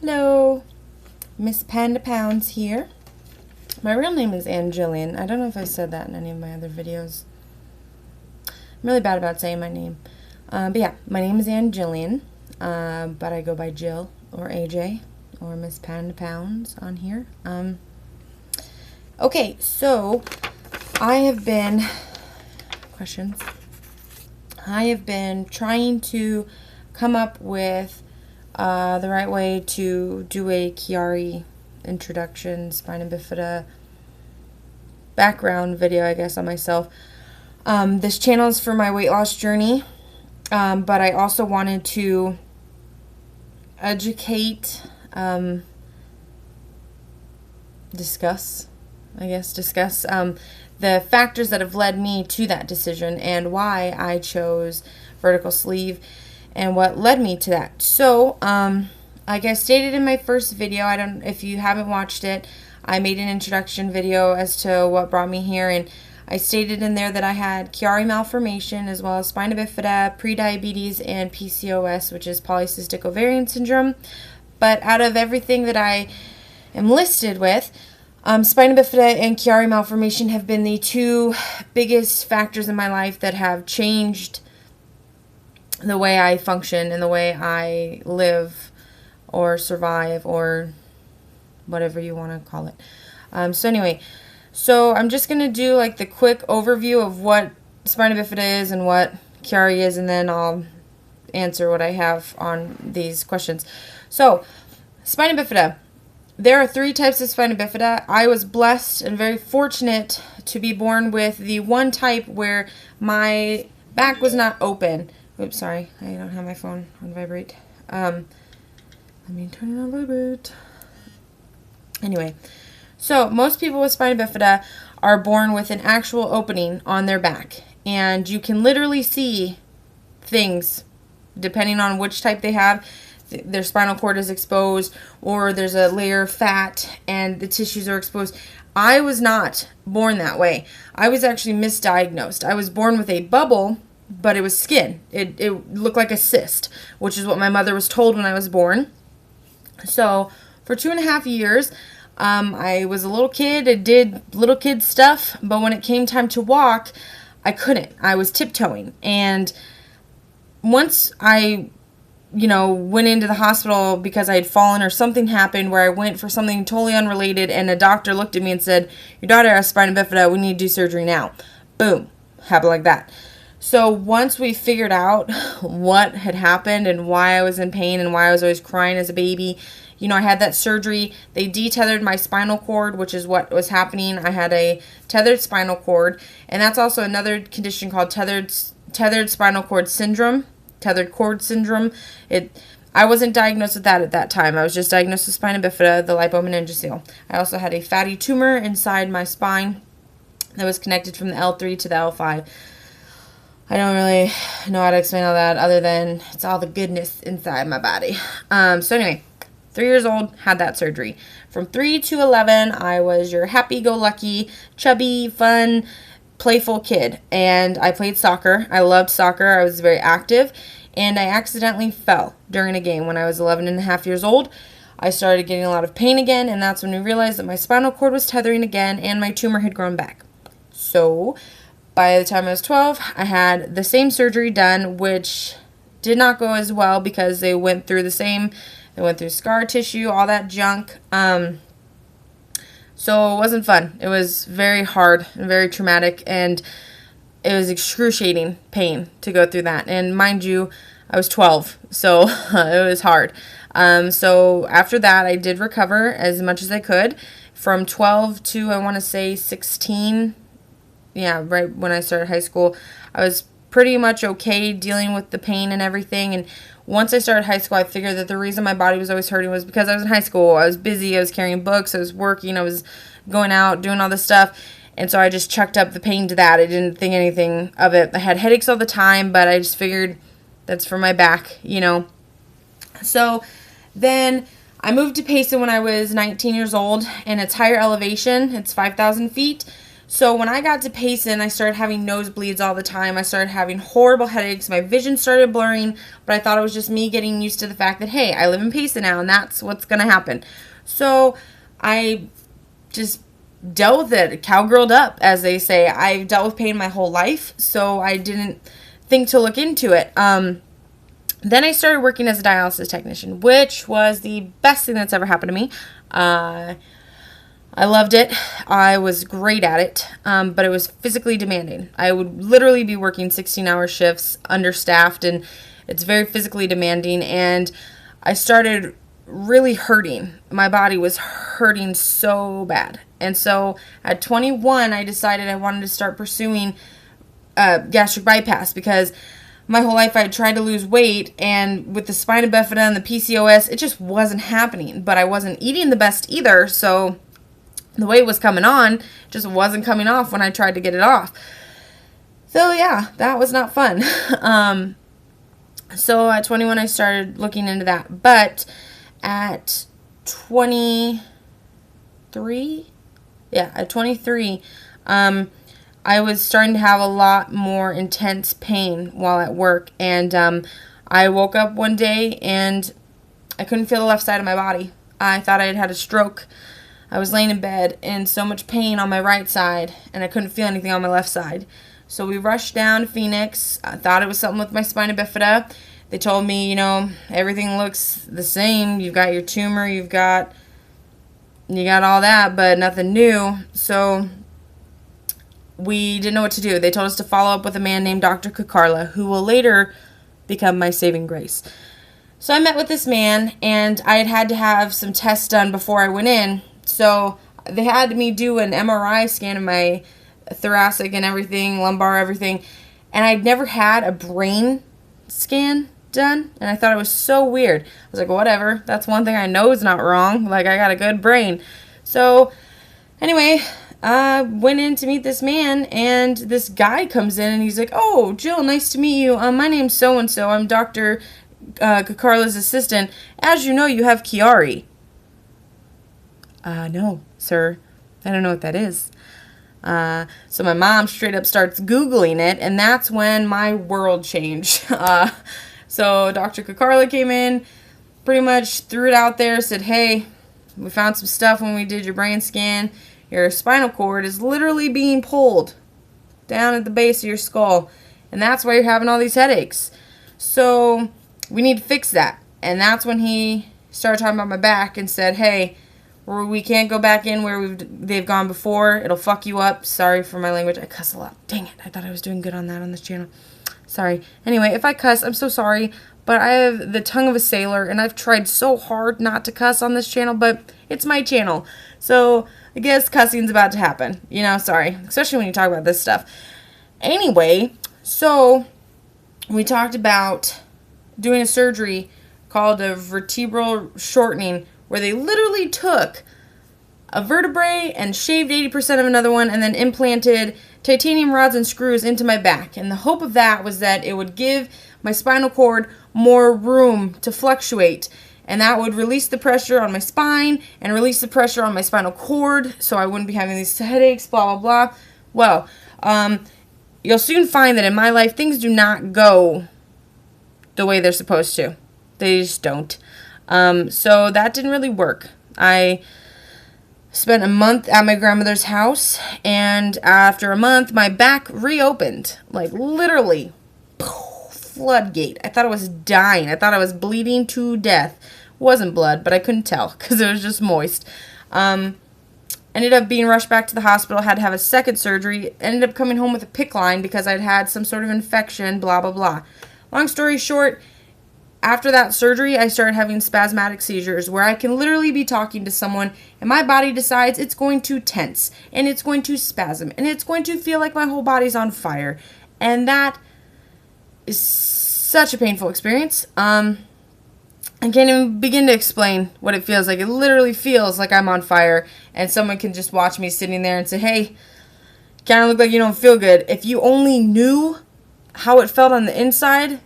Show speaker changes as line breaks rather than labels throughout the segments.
Hello, Miss Panda Pounds here. My real name is Angelian. I don't know if I said that in any of my other videos. I'm really bad about saying my name. But yeah, my name is Angelian, but I go by Jill or AJ or Miss Panda Pounds on here. Okay, so I have been trying to come up with the right way to do a CHIARI introduction, spina bifida background video, I guess, on myself. This channel is for my weight loss journey, but I also wanted to educate, discuss the factors that have led me to that decision and why I chose vertical sleeve and what led me to that. So, like I stated in my first video, if you haven't watched it, I made an introduction video as to what brought me here, and I stated in there that I had CHIARI malformation as well as spina bifida, prediabetes, and PCOS, which is polycystic ovarian syndrome. But out of everything that I am listed with, spina bifida and CHIARI malformation have been the two biggest factors in my life that have changed the way I function and the way I live or survive or whatever you want to call it. So I'm just going to do like the quick overview of what spina bifida is and what CHIARI is, and then I'll answer what I have on these questions. So, spina bifida. There are 3 types of spina bifida. I was blessed and very fortunate to be born with the one type where my back was not open. Oops, sorry. I don't have my phone on vibrate. Let me turn it on vibrate. Anyway, so most people with spina bifida are born with an actual opening on their back. And you can literally see things depending on which type they have. Their spinal cord is exposed, or there's a layer of fat and the tissues are exposed. I was not born that way. I was actually misdiagnosed. I was born with a bubble, but it was skin. It looked like a cyst, which is what my mother was told when I was born. So for 2.5 years, I was a little kid. I did little kid stuff, but when it came time to walk, I couldn't. I was tiptoeing. And once I went into the hospital because I had fallen or something happened where I went for something totally unrelated, and a doctor looked at me and said, "Your daughter has spina bifida. We need to do surgery now." Boom. Happened like that. So once we figured out what had happened and why I was in pain and why I was always crying as a baby, I had that surgery. They detethered my spinal cord, which is what was happening. I had a tethered spinal cord, and that's also another condition called tethered spinal cord syndrome. Tethered cord syndrome. I wasn't diagnosed with that at that time. I was just diagnosed with spina bifida, the lipomeningocele. I also had a fatty tumor inside my spine that was connected from the L3 to the L5. I don't really know how to explain all that other than it's all the goodness inside my body. So anyway, 3 years old, had that surgery. From 3 to 11, I was your happy-go-lucky, chubby, fun, playful kid, and I played soccer. I loved soccer. I was very active, and I accidentally fell during a game when I was 11 and a half years old. I started getting a lot of pain again, and that's when we realized that my spinal cord was tethering again and my tumor had grown back. So by the time I was 12, I had the same surgery done, which did not go as well because they went through scar tissue, all that junk. So it wasn't fun. It was very hard and very traumatic, and it was excruciating pain to go through that. And mind you, I was 12, so it was hard. So after that, I did recover as much as I could. From 12 to, I want to say, 16, right when I started high school, I was pretty much okay dealing with the pain and everything. And once I started high school, I figured that the reason my body was always hurting was because I was in high school. I was busy. I was carrying books. I was working. I was going out, doing all this stuff. And so I just chucked up the pain to that. I didn't think anything of it. I had headaches all the time, but I just figured that's for my back, So then I moved to Payson when I was 19 years old, and it's higher elevation. It's 5,000 feet. So when I got to Payson, I started having nosebleeds all the time. I started having horrible headaches. My vision started blurring, but I thought it was just me getting used to the fact that, hey, I live in Payson now, and that's what's going to happen. So I just dealt with it, cowgirled up, as they say. I've dealt with pain my whole life, so I didn't think to look into it. Then I started working as a dialysis technician, which was the best thing that's ever happened to me. I loved it. I was great at it, but it was physically demanding. I would literally be working 16-hour shifts, understaffed, and it's very physically demanding, and I started really hurting. My body was hurting so bad. And so at 21, I decided I wanted to start pursuing gastric bypass, because my whole life I had tried to lose weight, and with the spina bifida and the PCOS, it just wasn't happening. But I wasn't eating the best either, so the weight was coming on, just wasn't coming off when I tried to get it off. So yeah, that was not fun. So at 21, I started looking into that. But at 23, I was starting to have a lot more intense pain while at work. And I woke up one day and I couldn't feel the left side of my body. I thought I had had a stroke. I was laying in bed in so much pain on my right side, and I couldn't feel anything on my left side. So we rushed down to Phoenix. I thought it was something with my spina bifida. They told me, you know, everything looks the same. You've got your tumor, you got all that, but nothing new. So we didn't know what to do. They told us to follow up with a man named Dr. Kakarla, who will later become my saving grace. So I met with this man, and I had to have some tests done before I went in. So they had me do an MRI scan of my thoracic and everything, lumbar, everything. And I'd never had a brain scan done. And I thought it was so weird. I was like, whatever. That's one thing I know is not wrong. Like, I got a good brain. So anyway, I went in to meet this man, and this guy comes in, and he's like, oh, Jill, nice to meet you. My name's so-and-so. I'm Dr. Kakarla's assistant. As you know, you have CHIARI. No, sir. I don't know what that is. So my mom straight up starts Googling it, and that's when my world changed. So Dr. Kakarla came in, pretty much threw it out there, said, hey, we found some stuff when we did your brain scan. Your spinal cord is literally being pulled down at the base of your skull, and that's why you're having all these headaches. So we need to fix that. And that's when he started talking about my back and said, hey, we can't go back in where they've gone before. It'll fuck you up. Sorry for my language. I cuss a lot. Dang it. I thought I was doing good on that on this channel. Sorry. Anyway, if I cuss, I'm so sorry. But I have the tongue of a sailor, and I've tried so hard not to cuss on this channel, but it's my channel. So I guess cussing's about to happen. You know, sorry. Especially when you talk about this stuff. Anyway, so we talked about doing a surgery called a vertebral shortening, where they literally took a vertebrae and shaved 80% of another one and then implanted titanium rods and screws into my back. And the hope of that was that it would give my spinal cord more room to fluctuate. And that would release the pressure on my spine and release the pressure on my spinal cord, so I wouldn't be having these headaches, blah, blah, blah. Well, you'll soon find that in my life, things do not go the way they're supposed to. They just don't. So that didn't really work. I spent a month at my grandmother's house, and after a month, my back reopened. Like, literally, floodgate. I thought I was dying. I thought I was bleeding to death. Wasn't blood, but I couldn't tell because it was just moist. Ended up being rushed back to the hospital, had to have a second surgery, ended up coming home with a PICC line because I'd had some sort of infection, blah, blah, blah. Long story short, after that surgery, I started having spasmodic seizures where I can literally be talking to someone and my body decides it's going to tense and it's going to spasm and it's going to feel like my whole body's on fire. And that is such a painful experience. I can't even begin to explain what it feels like. It literally feels like I'm on fire and someone can just watch me sitting there and say, hey, kind of look like you don't feel good. If you only knew how it felt on the inside.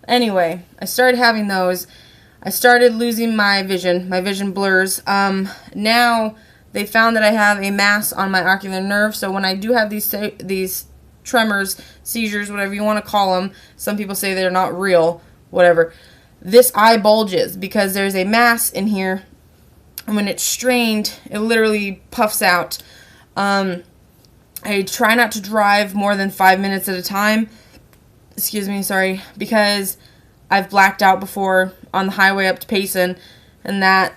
Anyway, I started having those. I started losing my vision. My vision blurs. Now they found that I have a mass on my ocular nerve. So when I do have these tremors, seizures, whatever you want to call them, some people say they're not real, whatever. This eye bulges because there's a mass in here, and when it's strained, it literally puffs out. I try not to drive more than 5 minutes at a time. Excuse me, sorry, because I've blacked out before on the highway up to Payson, and that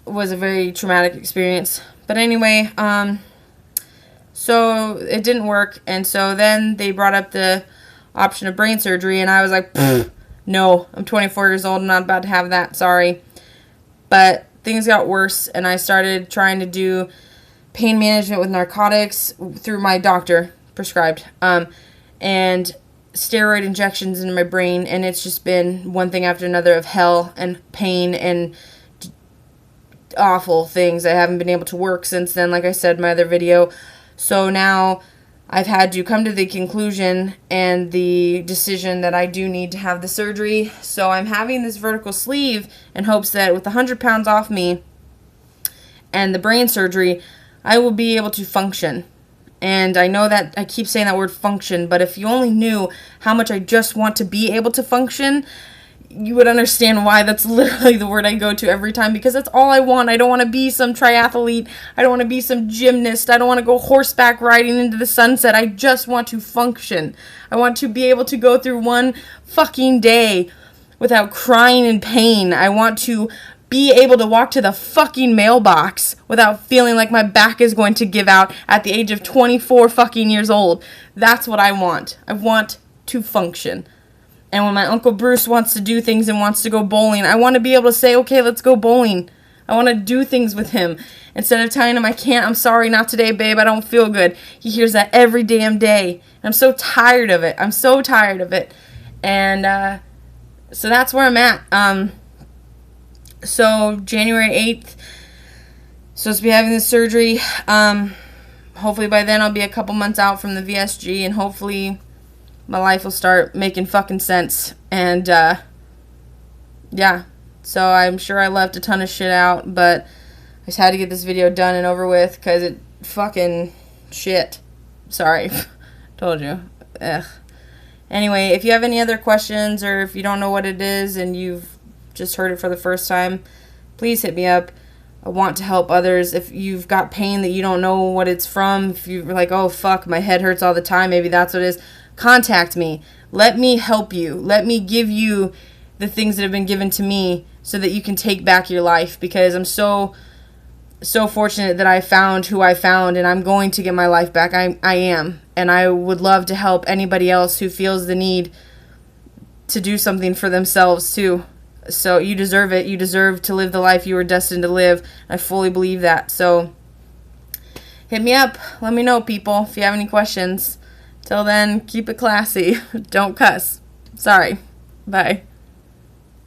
was a very traumatic experience. But anyway, so it didn't work, and so then they brought up the option of brain surgery, and I was like, no, I'm 24 years old, I'm not about to have that, sorry. But things got worse, and I started trying to do pain management with narcotics through my doctor prescribed, and steroid injections into my brain, and it's just been one thing after another of hell and pain and awful things. I haven't been able to work since then, like I said in my other video. So now I've had to come to the conclusion and the decision that I do need to have the surgery. So I'm having this vertical sleeve in hopes that with 100 pounds off me and the brain surgery, I will be able to function. And I know that I keep saying that word function, but if you only knew how much I just want to be able to function, you would understand why that's literally the word I go to every time, because that's all I want. I don't want to be some triathlete. I don't want to be some gymnast. I don't want to go horseback riding into the sunset. I just want to function. I want to be able to go through one fucking day without crying in pain. I want to be able to walk to the fucking mailbox without feeling like my back is going to give out at the age of 24 fucking years old. That's what I want. I want to function. And when my Uncle Bruce wants to do things and wants to go bowling, I want to be able to say, okay, let's go bowling. I want to do things with him. Instead of telling him I can't, I'm sorry, not today, babe, I don't feel good. He hears that every damn day. And I'm so tired of it. I'm so tired of it. And so that's where I'm at. So January 8th, supposed to be having this surgery. Hopefully by then I'll be a couple months out from the VSG, and hopefully my life will start making fucking sense. And yeah, so I'm sure I left a ton of shit out, but I just had to get this video done and over with because it fucking shit. Sorry. Told you. Ugh. Anyway, if you have any other questions, or if you don't know what it is and you've just heard it for the first time, please hit me up. I want to help others. If you've got pain that you don't know what it's from, if you're like, oh fuck, my head hurts all the time, maybe that's what it is, contact me. Let me help you. Let me give you the things that have been given to me so that you can take back your life, because I'm so fortunate that I found who I found, and I'm going to get my life back. I am. And I would love to help anybody else who feels the need to do something for themselves too. So you deserve it. You deserve to live the life you were destined to live. I fully believe that. So hit me up. Let me know, people, if you have any questions. Till then, keep it classy. Don't cuss. Sorry. Bye.